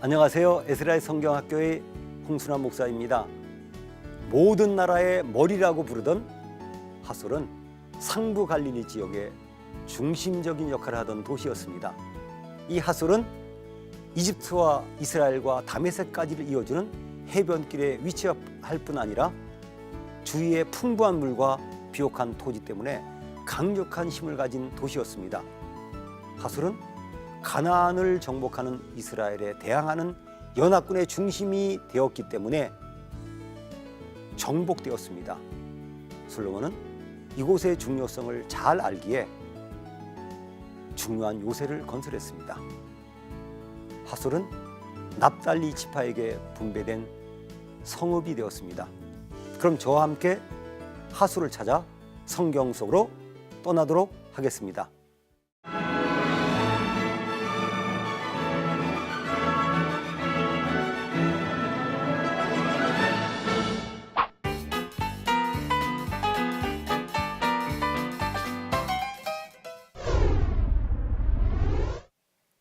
안녕하세요. 에스라엘 성경학교의 홍순환 목사입니다. 모든 나라의 머리라고 부르던 하솔은 상부 갈릴리 지역의 중심적인 역할을 하던 도시였습니다. 이 하솔은 이집트와 이스라엘과 다메섹까지를 이어주는 해변길에 위치할 뿐 아니라 주위에 풍부한 물과 비옥한 토지 때문에 강력한 힘을 가진 도시였습니다. 하솔은 가나안을 정복하는 이스라엘에 대항하는 연합군의 중심이 되었기 때문에 정복되었습니다. 솔로몬은 이곳의 중요성을 잘 알기에 중요한 요새를 건설했습니다. 하솔은 납달리 지파에게 분배된 성읍이 되었습니다. 그럼 저와 함께 하솔을 찾아 성경 속으로 떠나도록 하겠습니다.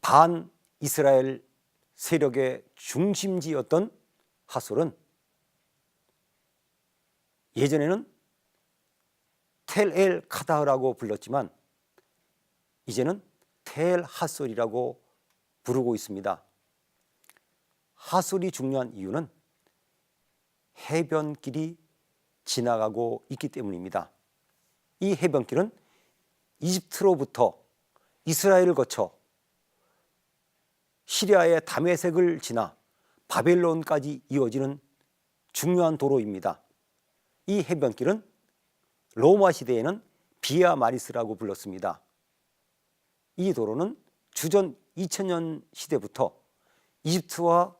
반 이스라엘 세력의 중심지였던 하솔은 예전에는 텔 엘 카다흐라고 불렀지만 이제는 텔 하솔이라고 부르고 있습니다. 하솔이 중요한 이유는 해변길이 지나가고 있기 때문입니다. 이 해변길은 이집트로부터 이스라엘을 거쳐 시리아의 다메섹을 지나 바벨론까지 이어지는 중요한 도로입니다. 이 해변길은 로마 시대에는 비아 마리스라고 불렀습니다. 이 도로는 주전 2000년 시대부터 이집트와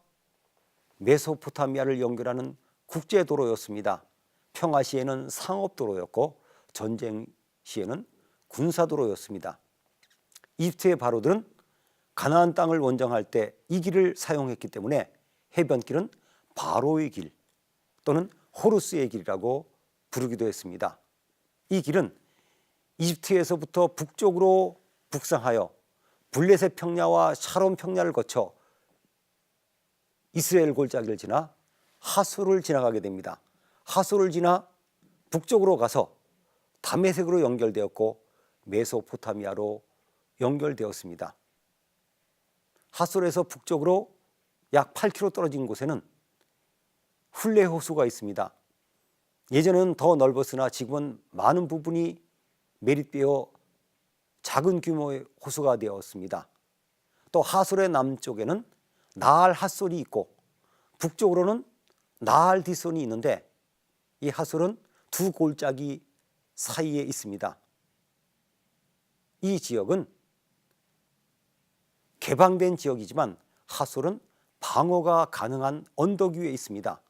메소포타미아를 연결하는 국제도로였습니다. 평화 시에는 상업도로였고 전쟁 시에는 군사도로였습니다. 이집트의 바로들은 가나안 땅을 원정할 때 이 길을 사용했기 때문에 해변길은 바로의 길 또는 호루스의 길이라고 부르기도 했습니다. 이 길은 이집트에서부터 북쪽으로 북상하여 블레셋 평야와 샤론 평야를 거쳐 이스라엘 골짜기를 지나 하솔을 지나가게 됩니다. 하솔을 지나 북쪽으로 가서 다메섹으로 연결되었고 메소포타미아로 연결되었습니다. 하솔에서 북쪽으로 약 8km 떨어진 곳에는 훌레 호수가 있습니다. 예전에는 더 넓었으나 지금은 많은 부분이 매립되어 작은 규모의 호수가 되었습니다. 또 하솔의 남쪽에는 나할 핫솔이 있고 북쪽으로는 나할 디손이 있는데 이 하솔은 두 골짜기 사이에 있습니다. 이 지역은 개방된 지역이지만 하솔은 방어가 가능한 언덕 위에 있습니다.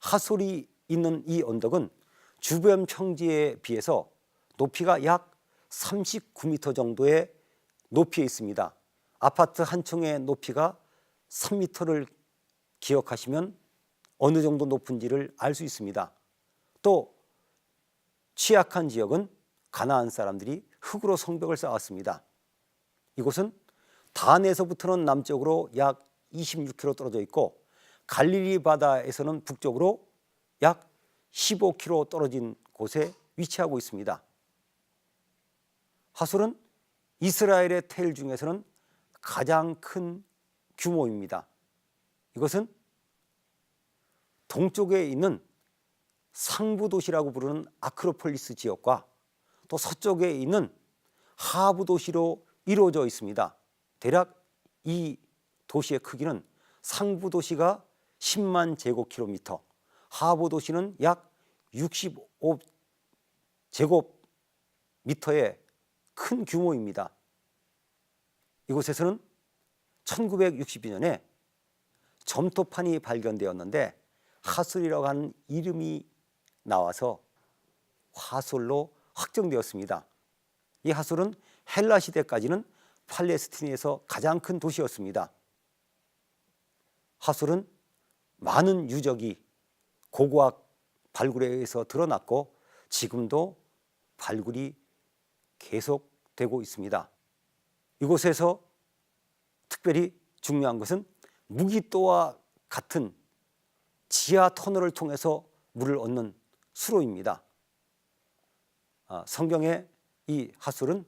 하솔이 있는 이 언덕은 주변 평지에 비해서 높이가 약 39m 정도의 높이에 있습니다. 아파트 한 층의 높이가 3m를 기억하시면 어느 정도 높은지를 알 수 있습니다. 또 취약한 지역은 가나안 사람들이 흙으로 성벽을 쌓았습니다. 이곳은 단에서부터는 남쪽으로 약 26km 떨어져 있고 갈릴리 바다에서는 북쪽으로 약 15km 떨어진 곳에 위치하고 있습니다. 하솔은 이스라엘의 텔 중에서는 가장 큰 규모입니다. 이것은 동쪽에 있는 상부 도시라고 부르는 아크로폴리스 지역과 또 서쪽에 있는 하부 도시로 이루어져 있습니다. 대략 이 도시의 크기는 상부 도시가 10만 제곱킬로미터, 하부 도시는 약 65제곱미터의 큰 규모입니다. 이곳에서는 1962년에 점토판이 발견되었는데 하솔이라고 하는 이름이 나와서 하솔로 확정되었습니다. 이 하솔은 헬라 시대까지는 팔레스틴에서 가장 큰 도시였습니다. 하솔은 많은 유적이 고고학 발굴에 의해서 드러났고 지금도 발굴이 계속되고 있습니다. 이곳에서 특별히 중요한 것은 무기또와 같은 지하 터널을 통해서 물을 얻는 수로입니다. 성경에 이 핫솔은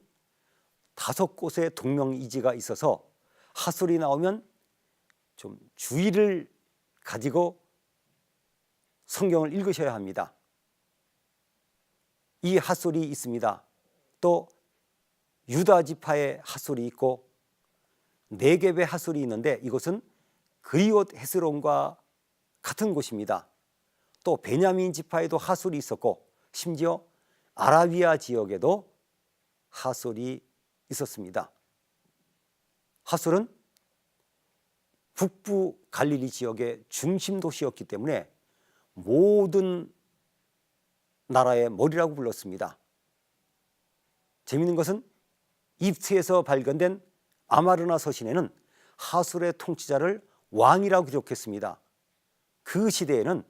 5곳의 동명이지가 있어서 핫솔이 나오면 좀 주의를 가지고 성경을 읽으셔야 합니다. 이 핫솔이 있습니다. 또 유다 지파의 핫솔이 있고 네겝의 핫솔이 있는데 이곳은 그리옷 헤스론과 같은 곳입니다. 또 베냐민 지파에도 핫솔이 있었고 심지어 아라비아 지역에도 핫솔이 있었습니다. 핫솔은 북부 갈릴리 지역의 중심 도시였기 때문에 모든 나라의 머리라고 불렀습니다. 재미있는 것은 입트에서 발견된 아마르나 서신에는 핫솔의 통치자를 왕이라고 기록했습니다. 그 시대에는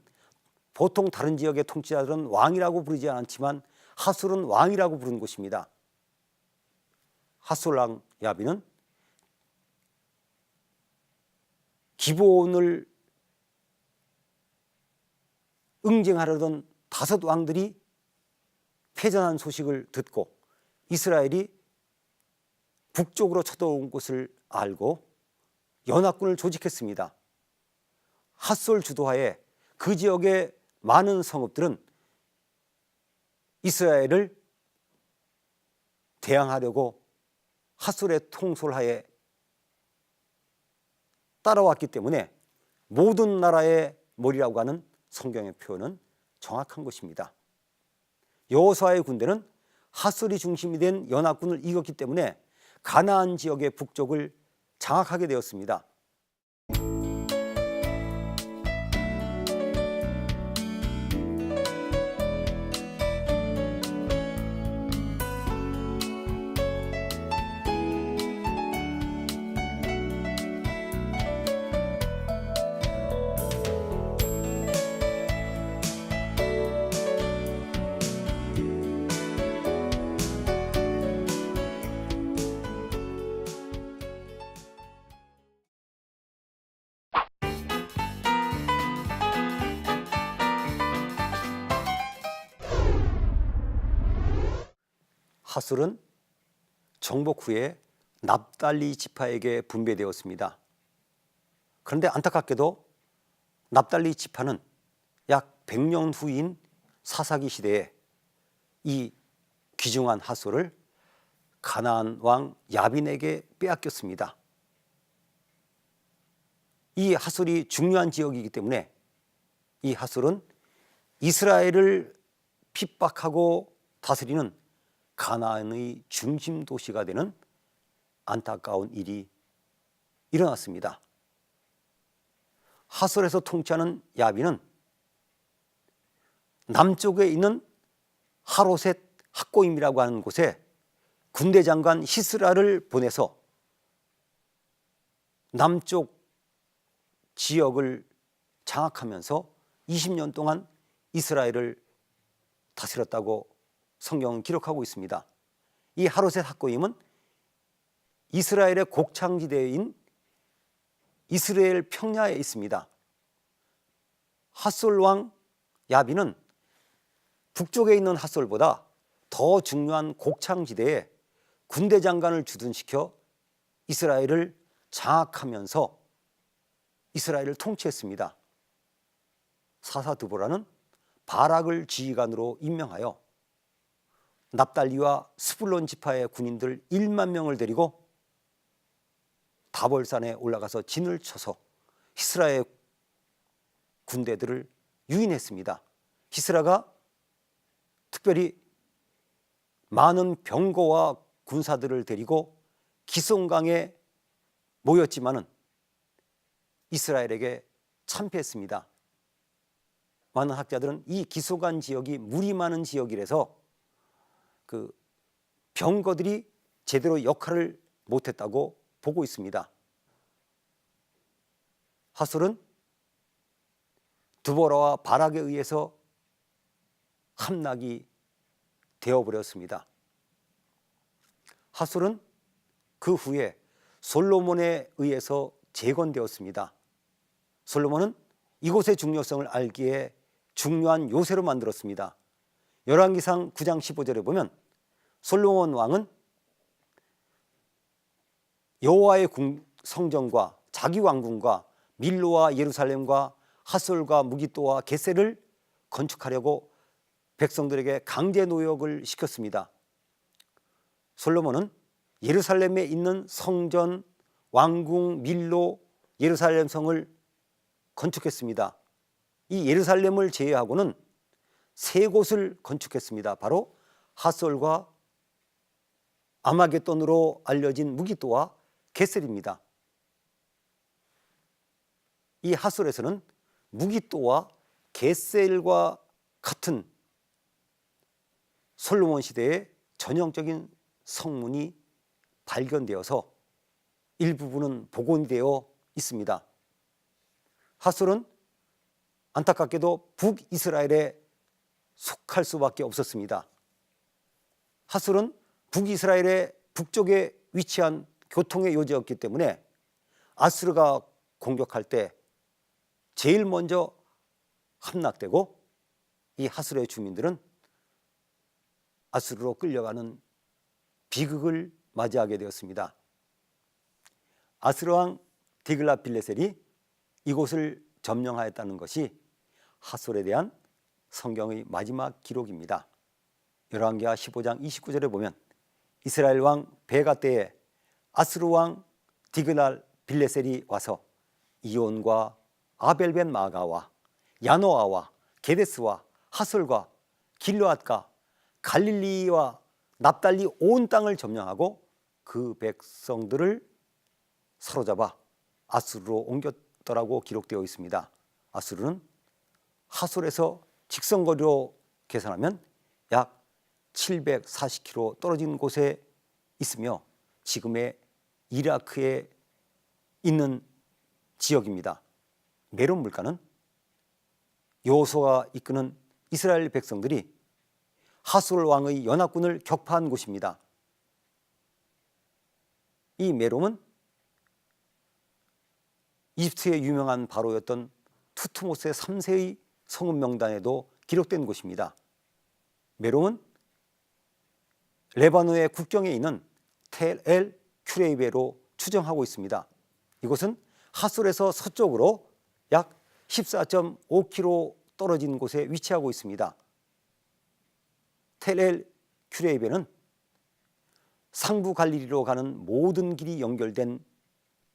보통 다른 지역의 통치자들은 왕이라고 부르지 않지만 핫솔은 왕이라고 부른 곳입니다. 핫솔 왕 야빈은 기브온을 응징하려던 5 왕들이 패전한 소식을 듣고 이스라엘이 북쪽으로 쳐들어온 것을 알고 연합군을 조직했습니다. 핫솔 주도하에 그 지역의 많은 성읍들은 이스라엘을 대항하려고 핫솔의 통솔하에 따라왔기 때문에 모든 나라의 머리라고 하는 성경의 표현은 정확한 것입니다. 여호수아의 군대는 핫솔이 중심이 된 연합군을 이겼기 때문에 가나안 지역의 북쪽을 장악하게 되었습니다. 핫솔은 정복 후에 납달리 지파에게 분배되었습니다. 그런데 안타깝게도 납달리 지파는 약 100년 후인 사사기 시대에 이 귀중한 핫솔을 가나안 왕 야빈에게 빼앗겼습니다. 이 핫솔이 중요한 지역이기 때문에 이 핫솔은 이스라엘을 핍박하고 다스리는 가나안의 중심 도시가 되는 안타까운 일이 일어났습니다. 핫솔에서 통치하는 야빈은 남쪽에 있는 하로셋 학고임이라고 하는 곳에 군대 장관 시스라를 보내서 남쪽 지역을 장악하면서 20년 동안 이스라엘을 다스렸다고 성경은 기록하고 있습니다. 이 하로셋 학고임은 이스라엘의 곡창지대인 이스라엘 평야에 있습니다. 핫솔 왕 야빈은 북쪽에 있는 핫솔보다 더 중요한 곡창지대에 군대 장관을 주둔시켜 이스라엘을 장악하면서 이스라엘을 통치했습니다. 사사 드보라는 바락을 지휘관으로 임명하여 납달리와 스불론 지파의 군인들 1만 명을 데리고 다볼산에 올라가서 진을 쳐서 히스라의 군대들을 유인했습니다. 히스라가 특별히 많은 병거와 군사들을 데리고 기송강에 모였지만은 이스라엘에게 참패했습니다. 많은 학자들은 이 기송강 지역이 물이 많은 지역이라서 그 병거들이 제대로 역할을 못했다고 보고 있습니다. 핫솔은 드보라와 바락에 의해서 함락이 되어버렸습니다. 핫솔은 그 후에 솔로몬에 의해서 재건되었습니다. 솔로몬은 이곳의 중요성을 알기에 중요한 요새로 만들었습니다. 열왕기상 9장 15절에 보면 솔로몬 왕은 여호와의 성전과 자기 왕궁과 밀로와 예루살렘과 하솔과 무기또와 겟셀을 건축하려고 백성들에게 강제 노역을 시켰습니다. 솔로몬은 예루살렘에 있는 성전, 왕궁, 밀로, 예루살렘 성을 건축했습니다. 이 예루살렘을 제외하고는 세 곳을 건축했습니다. 바로 하솔과 아마겟돈으로 알려진 무기또와 겟셀입니다. 이 하솔에서는 무기또와 겟셀과 같은 솔로몬 시대의 전형적인 성문이 발견되어서 일부분은 복원이 되어 있습니다. 하솔은 안타깝게도 북이스라엘에 속할 수밖에 없었습니다. 하솔은 북이스라엘의 북쪽에 위치한 교통의 요지였기 때문에 아수르가 공격할 때 제일 먼저 함락되고 이 하솔의 주민들은 아수르로 끌려가는 비극을 맞이하게 되었습니다. 아수르 왕 디글랏빌레셀이 이곳을 점령하였다는 것이 하솔에 대한 성경의 마지막 기록입니다. 열왕기하 15장 29절에 보면 이스라엘 왕 베가 때에 아수르 왕 디글랏빌레셀이 와서 이온과 아벨벤 마가와 야노아와 게데스와 하솔과 길르앗과 갈릴리와 납달리 온 땅을 점령하고 그 백성들을 사로잡아 아수르로 옮겼더라고 기록되어 있습니다. 아수르는 하솔에서 직선거리로 계산하면 약 740km 떨어진 곳에 있으며 지금의 이라크에 있는 지역입니다. 메론 물가는 여호수아가 이끄는 이스라엘 백성들이 하솔 왕의 연합군을 격파한 곳입니다. 이 메롬은 이집트의 유명한 바로였던 투트모스의 3세의 성읍 명단에도 기록된 곳입니다. 메롬은 레바논의 국경에 있는 텔 엘 큐레이베로 추정하고 있습니다. 이곳은 하솔에서 서쪽으로 약 14.5km 떨어진 곳에 위치하고 있습니다. 텔 엘 큐레이베는 상부 갈릴리로 가는 모든 길이 연결된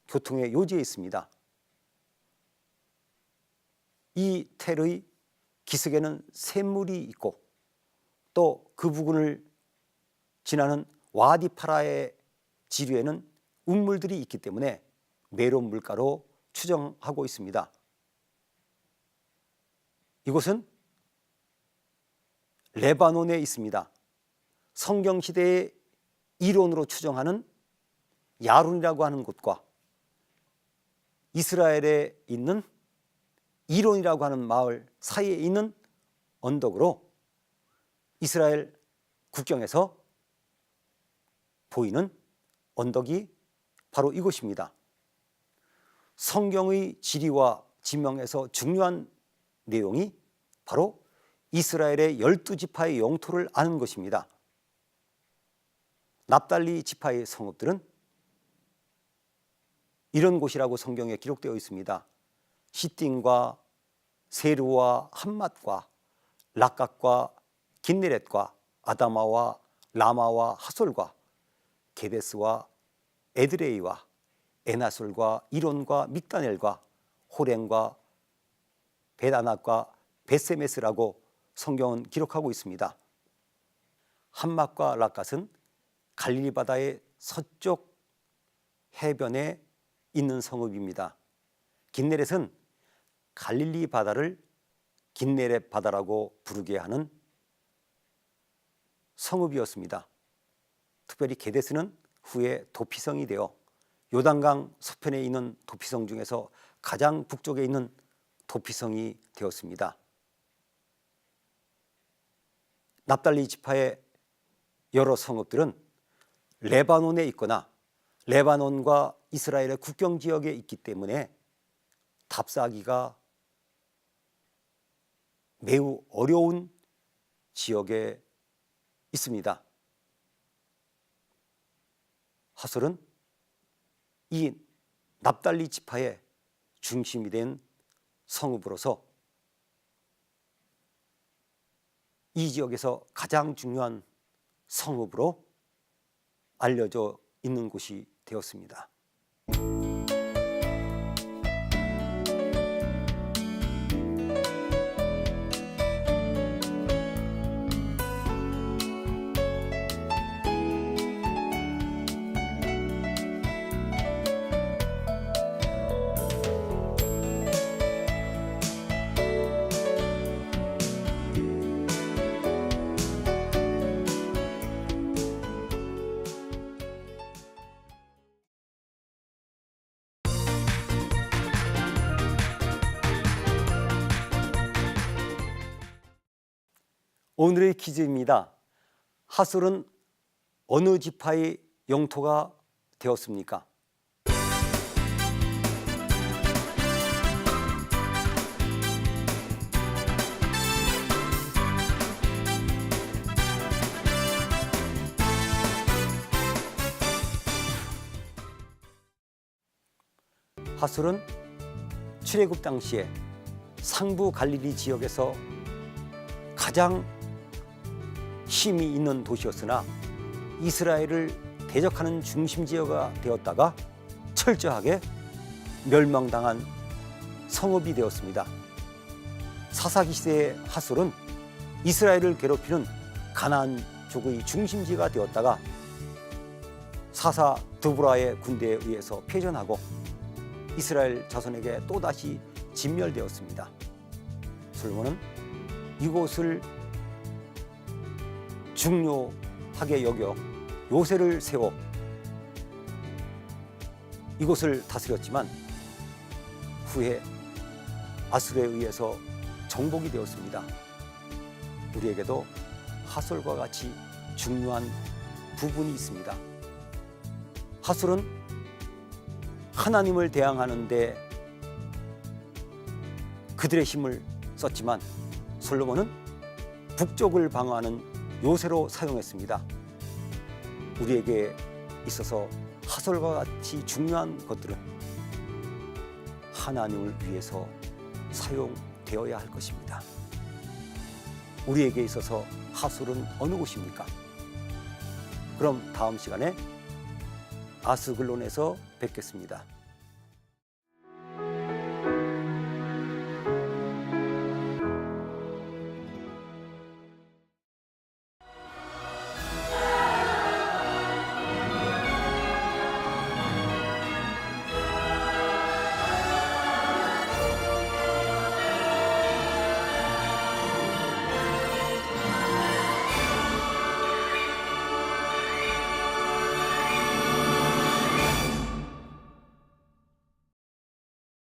교통의 요지에 있습니다. 이 텔의 기슭에는 샘물이 있고 또 그 부근을 지나는 와디 파라의 지류에는 운물들이 있기 때문에 메론 물가로 추정하고 있습니다. 이곳은 레바논에 있습니다. 성경시대의 이론으로 추정하는 야룬이라고 하는 곳과 이스라엘에 있는 이론이라고 하는 마을 사이에 있는 언덕으로 이스라엘 국경에서 보이는 언덕이 바로 이곳입니다. 성경의 지리와 지명에서 중요한 내용이 바로 이스라엘의 12지파의 영토를 아는 것입니다. 납달리 지파의 성읍들은 이런 곳이라고 성경에 기록되어 있습니다. 시띵과 세르와 함맛과 락각과 긴네렛과 아다마와 라마와 하솔과 게데스와 에드레이와 에나솔과 이론과 믹다넬과 호렌과 베다낫과 베세메스라고 성경은 기록하고 있습니다. 함맛과 락갓은 갈릴리 바다의 서쪽 해변에 있는 성읍입니다. 긴네렛은 갈릴리 바다를 긴네렛 바다라고 부르게 하는 성읍이었습니다. 특별히 게데스는 후에 도피성이 되어 요단강 서편에 있는 도피성 중에서 가장 북쪽에 있는 도피성이 되었습니다. 납달리 지파의 여러 성읍들은 레바논에 있거나 레바논과 이스라엘의 국경 지역에 있기 때문에 답사하기가 매우 어려운 지역에 있습니다. 하솔은 이 납달리 지파의 중심이 된 성읍으로서 이 지역에서 가장 중요한 성읍으로 알려져 있는 곳이 되었습니다. 오늘의 퀴즈입니다. 하솔은 어느 지파의 영토가 되었습니까? 하솔은 출애굽 당시에 상부 갈릴리 지역에서 가장 힘이 있는 도시였으나 이스라엘을 대적하는 중심지어가 되었다가 철저하게 멸망당한 성읍이 되었습니다. 사사기 시대의 하솔은 이스라엘을 괴롭히는 가나안족의 중심지가 되었다가 사사 드보라의 군대에 의해서 패전하고 이스라엘 자손에게 또다시 진멸되었습니다. 솔로몬은 이곳을 중요하게 여겨 요새를 세워 이곳을 다스렸지만 후에 아수르에 의해서 정복이 되었습니다. 우리에게도 하솔과 같이 중요한 부분이 있습니다. 하솔은 하나님을 대항하는데 그들의 힘을 썼지만 솔로몬은 북쪽을 방어하는 요새로 사용했습니다. 우리에게 있어서 하솔과 같이 중요한 것들은 하나님을 위해서 사용되어야 할 것입니다. 우리에게 있어서 하솔은 어느 곳입니까? 그럼 다음 시간에 아스글론에서 뵙겠습니다.